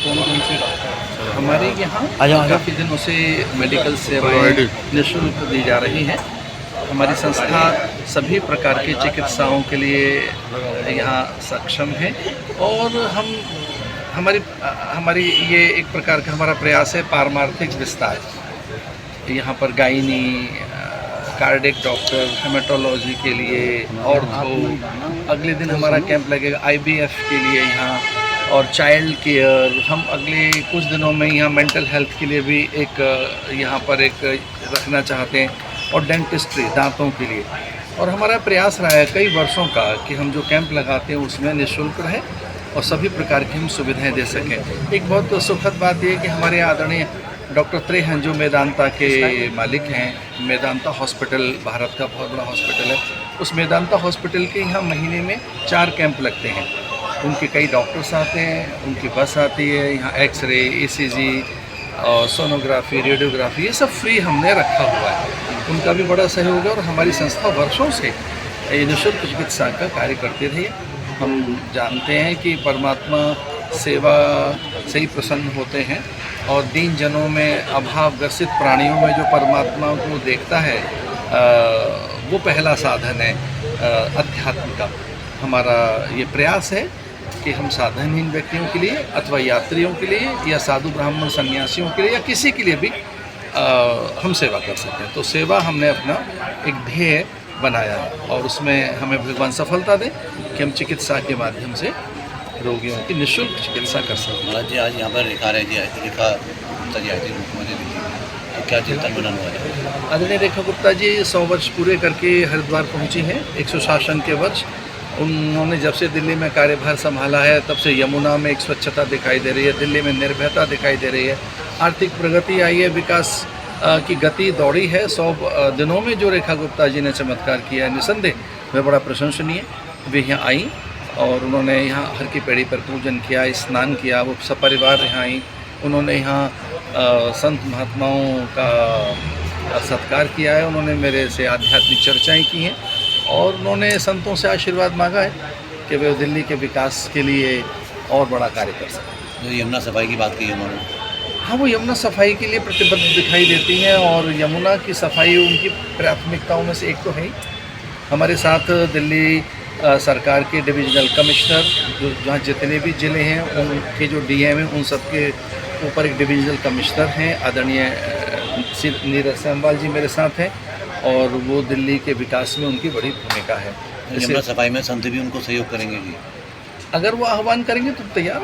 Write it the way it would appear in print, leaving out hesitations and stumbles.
कौन कौन से डॉक्टर हमारे यहाँ काफ़ी दिनों से मेडिकल सेवाएं निःशुल्क दी जा रही हैं। हमारी संस्था सभी प्रकार की चिकित्साओं के लिए यहाँ सक्षम है और हमारी ये एक प्रकार का हमारा प्रयास है पारमार्थिक विस्तार। यहाँ पर गायनी, कार्डिक डॉक्टर, हेमेटोलॉजी के लिए, ऑर्थो, अगले दिन हमारा कैंप लगेगा IVF के लिए यहाँ, और चाइल्ड केयर। हम अगले कुछ दिनों में यहाँ मेंटल हेल्थ के लिए भी एक यहाँ पर एक रखना चाहते हैं, और डेंटिस्ट्री, दांतों के लिए। और हमारा प्रयास रहा है कई वर्षों का कि हम जो कैंप लगाते हैं उसमें निःशुल्क रहे और सभी प्रकार की हम सुविधाएं दे सकें। एक बहुत सुखद बात यह है कि हमारे आदरणीय डॉक्टर त्रे हैं जो मेदांता के मालिक हैं। मेदांता हॉस्पिटल भारत का बहुत बड़ा हॉस्पिटल है। उस मेदांता हॉस्पिटल के यहाँ महीने में 4 कैंप लगते हैं। उनके कई डॉक्टर्स आते हैं, उनकी बस आती है, यहाँ एक्सरे, ECG और सोनोग्राफी, रेडियोग्राफी, ये सब फ्री हमने रखा हुआ है। उनका भी बड़ा सहयोग है और हमारी संस्था वर्षों से ये निःशुल्क चिकित्सा का कार्य करती रही है। हम जानते हैं कि परमात्मा सेवा से ही प्रसन्न होते हैं और दीन जनों में, अभाव ग्रसित प्राणियों में जो परमात्मा को देखता है वो पहला साधन है अध्यात्म का। हमारा ये प्रयास है कि हम साधनहीन व्यक्तियों के लिए अथवा यात्रियों के लिए या साधु ब्राह्मण सन्यासियों के लिए या किसी के लिए भी हम सेवा कर सकें। तो सेवा हमने अपना एक ध्येय बनाया है और उसमें हमें भगवान सफलता दें कि हम चिकित्सा के माध्यम से रोगियों की निःशुल्क चिकित्सा कर सकते हैं। महाराज जी, आज यहाँ पर रेखा गुप्ता जी आई थी मुख्यमंत्री जी, तो क्या चिंतन बनन हुआ है? आदरणीय रेखा गुप्ता जी 100 वर्ष पूरे करके हरिद्वार पहुँची हैं, एक सुशासन के वर्ष। उन्होंने जब से दिल्ली में कार्यभार संभाला है तब से यमुना में एक स्वच्छता दिखाई दे रही है, दिल्ली में निर्भयता दिखाई दे रही है, आर्थिक प्रगति आई है, विकास की गति दौड़ी है। 100 दिनों में जो रेखा गुप्ता जी ने चमत्कार किया है, निसंदेह वह बड़ा प्रशंसनीय। वे यहाँ आई और उन्होंने यहाँ हर की पेड़ी पर पूजन किया, स्नान किया, वो सपरिवार यहाँ आई। उन्होंने यहाँ संत महात्माओं का सत्कार किया है, उन्होंने मेरे से आध्यात्मिक चर्चाएं की हैं और उन्होंने संतों से आशीर्वाद मांगा है कि वे दिल्ली के विकास के लिए और बड़ा कार्य कर सकें। जो यमुना सफाई की बात की है उन्होंने, हाँ, वो यमुना सफाई के लिए प्रतिबद्ध दिखाई देती हैं और यमुना की सफाई उनकी प्राथमिकताओं में से एक तो है ही। हमारे साथ दिल्ली सरकार के डिविजनल कमिश्नर, जो जहाँ जितने भी ज़िले हैं उनके जो DM हैं, उन सब के ऊपर एक डिविजनल कमिश्नर हैं, आदरणीय नीरज सेमवाल जी मेरे साथ हैं और वो दिल्ली के विकास में उनकी बड़ी भूमिका है। यमुना सफाई में संत भी उनको सहयोग करेंगे जी? अगर वो आह्वान करेंगे तो तैयार।